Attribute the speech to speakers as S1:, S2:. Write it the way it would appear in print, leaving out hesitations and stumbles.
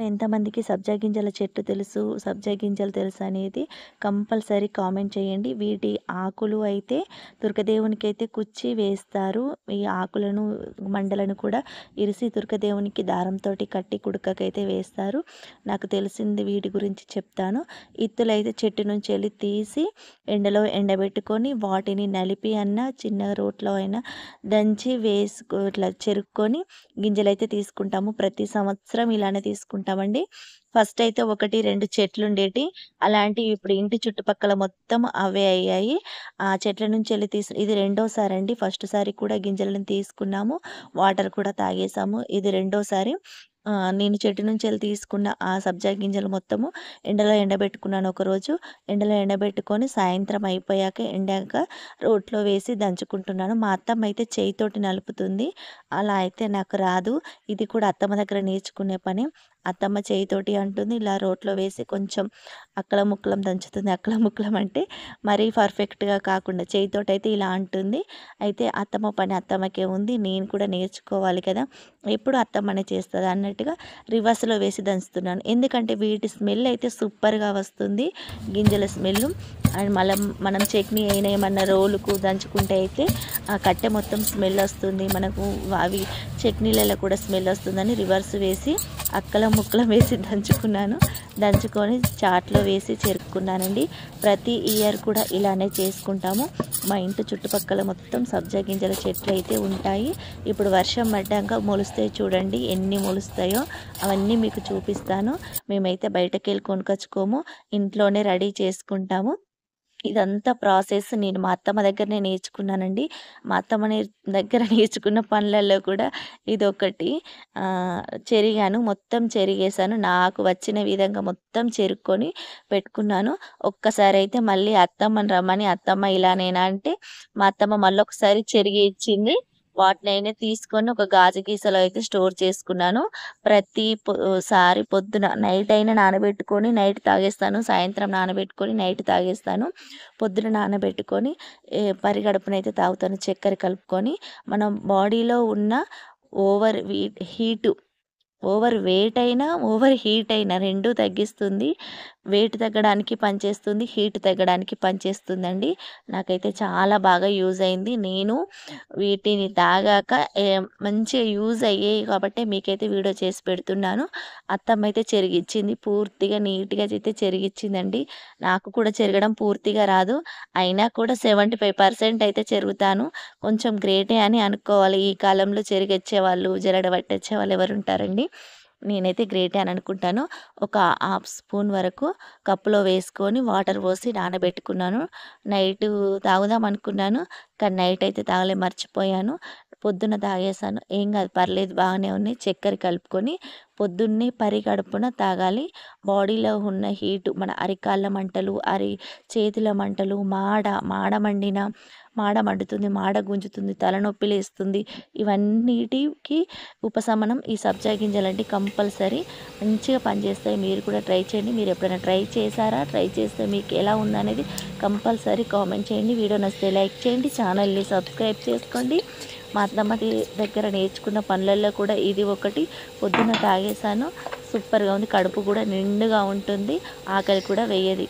S1: ఎంతమందికి సబ్జా గింజల చెట్టు తెలుసు, సబ్జా గింజలు తెలుసు అనేది కంపల్సరీ కామెంట్ చేయండి. వీటి ఆకులు అయితే దుర్గదేవునికైతే కుచ్చి వేస్తారు. ఈ ఆకులను, మండలను కూడా ఇరిసి దుర్గదేవునికి దారంతోటి కట్టి కుడుకకైతే వేస్తారు. నాకు తెలిసింది వీటి గురించి చెప్తాను. ఇత్తులైతే చెట్టు నుంచి వెళ్ళి తీసి ఎండలో ఎండబెట్టుకొని వాటిని నలిపి చిన్న రోట్లో అయినా దంచి ఇట్లా చెరుక్కొని గింజలైతే తీసుకుంటాము. ప్రతి సంవత్సరం ఇలానే తీసుకుంటామండి. ఫస్ట్ అయితే 1, 2 చెట్లుండేటి. అలాంటివి ఇప్పుడు ఇంటి చుట్టుపక్కల మొత్తం అవే అయ్యాయి. ఆ చెట్ల నుంచెళ్ళి ఇది రెండోసారండి. ఫస్ట్ సారి కూడా గింజలను తీసుకున్నాము. వాటర్ కూడా తాగేసాము. ఇది రెండోసారి. నేను చెట్టు నుంచెళ్ళి తీసుకున్న ఆ సబ్జా గింజలు మొత్తము ఎండలో ఎండబెట్టుకున్నాను ఒకరోజు. ఎండలో ఎండబెట్టుకొని సాయంత్రం అయిపోయాక ఎండాక రోట్లో వేసి దంచుకుంటున్నాను. మా అత్తమ్మ అయితే చేయితోటి నలుపుతుంది. అలా అయితే నాకు రాదు. ఇది కూడా అత్తమ్మ దగ్గర నేర్చుకునే పని. అత్తమ్మ చేయితోటి అంటుంది. ఇలా రోట్లో వేసి కొంచెం అక్కలం ముక్కలం దంచుతుంది. అక్కలం ముక్కలం అంటే మరీ పర్ఫెక్ట్‌గా కాకుండా చేయితోటైతే ఇలా అంటుంది. అయితే అత్తమ్మ పని అత్తమ్మకే ఉంది. నేను కూడా నేర్చుకోవాలి కదా! ఎప్పుడు అత్తమ్మనే చేస్తది అన్నట్టుగా రివర్స్‌లో వేసి దంచుతున్నాను. ఎందుకంటే వీటి స్మెల్ అయితే సూపర్‌గా వస్తుంది. గింజల స్మెల్లు. అండ్ మనం చట్నీ అయినా ఏమన్నా రోలుకు దంచుకుంటే అయితే ఆ కట్టె మొత్తం స్మెల్ వస్తుంది. మనకు అవి చట్నీలలో కూడా స్మెల్ వస్తుందని రివర్స్ వేసి అక్కలం ముక్కలం వేసి దంచుకున్నాను. దంచుకొని చాట్‌లో వేసి చెరుక్కున్నానండి. ప్రతి ఇయర్ కూడా ఇలానే చేసుకుంటాము. మా ఇంటి చుట్టుపక్కల మొత్తం సబ్జా గింజల చెట్లయితే ఉంటాయి. ఇప్పుడు వర్షం పడ్డాక మొలుస్తాయి చూడండి. ఎన్ని మొలుస్తాయో అవన్నీ మీకు చూపిస్తాను. మేమైతే బయటకెళ్ళి కొనుక్కొచ్చుకోము. ఇంట్లోనే రెడీ చేసుకుంటాము. ఇదంతా ప్రాసెస్ నేను మా అత్తమ్మ దగ్గరనే నేర్చుకున్నానండి. మా అత్తమ్మ దగ్గర నేర్చుకున్న పనులలో కూడా ఇదొకటి. ఆహ్, మొత్తం చెరిగేసాను. నాకు వచ్చిన విధంగా మొత్తం చెరుక్కొని పెట్టుకున్నాను. ఒక్కసారైతే మళ్ళీ అత్తమ్మని రమ్మని, "అత్తమ్మ ఇలానేనా?" అంటే మా అత్తమ్మ మళ్ళొకసారి చెరిగి ఇచ్చింది. వాటినైనా తీసుకొని ఒక గాజు గీసలో అయితే స్టోర్ చేసుకున్నాను. సారి పొద్దున నైట్ అయినా నానబెట్టుకొని నైట్ తాగేస్తాను. సాయంత్రం నానబెట్టుకొని నైట్ తాగేస్తాను. పొద్దున నానబెట్టుకొని పరిగడుపునైతే తాగుతాను చక్కెర కలుపుకొని. మనం బాడీలో ఉన్న ఓవర్ హీటు, ఓవర్ వెయిట్ అయినా, ఓవర్ హీట్ అయినా 2 తగ్గిస్తుంది. వెయిట్ తగ్గడానికి పనిచేస్తుంది. హీట్ తగ్గడానికి పనిచేస్తుందండి. నాకైతే చాలా బాగా యూజ్ అయింది. నేను వీటిని తాగాక మంచిగా యూజ్ అయ్యాయి కాబట్టే మీకైతే వీడియో చేసి పెడుతున్నాను. అత్తమ్మ అయితే చెరిగిచ్చింది. పూర్తిగా నీట్‌గా అయితే చెరిగిచ్చిందండి. నాకు కూడా చెరగడం పూర్తిగా రాదు. అయినా కూడా 75% అయితే చెరుగుతాను. కొంచెం గ్రేటే అని అనుకోవాలి. ఈ కాలంలో చెరిగిచ్చేవాళ్ళు, జరడ పట్టించేవాళ్ళు ఎవరుంటారండి. నేనైతే గ్రేటే అని అనుకుంటాను. ఒక హాఫ్ స్పూన్ వరకు కప్పులో వేసుకొని వాటర్ పోసి నానబెట్టుకున్నాను. నైటు తాగుదాం అనుకున్నాను. కానీ నైట్ అయితే మర్చిపోయాను. పొద్దున్న తాగేసాను. ఏం కాదు పర్లేదు బాగానే ఉన్నాయి. చక్కెర కలుపుకొని పొద్దున్నే పరిగడుపున తాగాలి. బాడీలో ఉన్న హీటు మన అరికాళ్ళ మంటలు, చేతుల మంటలు, మాడ మండుతుంది, మాడ గుంజుతుంది, తలనొప్పి లేస్తుంది. ఇవన్నిటికి ఉపశమనం ఈ సబ్జా గింజలంటే కంపల్సరీ మంచిగా పనిచేస్తాయి. మీరు కూడా ట్రై చేయండి. మీరు ఎప్పుడైనా ట్రై చేశారా? ట్రై చేస్తే మీకు ఎలా ఉందనేది కంపల్సరీ కామెంట్ చేయండి. వీడియో నచ్చితే లైక్ చేయండి. ఛానల్ని సబ్స్క్రైబ్ చేసుకోండి. మా అత్తమ్మ దగ్గర నేర్చుకున్న పనులలో కూడా ఇది ఒకటి. పొద్దున్న తాగేసాను. సూపర్‌గా ఉంది. కడుపు కూడా నిండుగా ఉంటుంది. ఆకలి కూడా వేయది.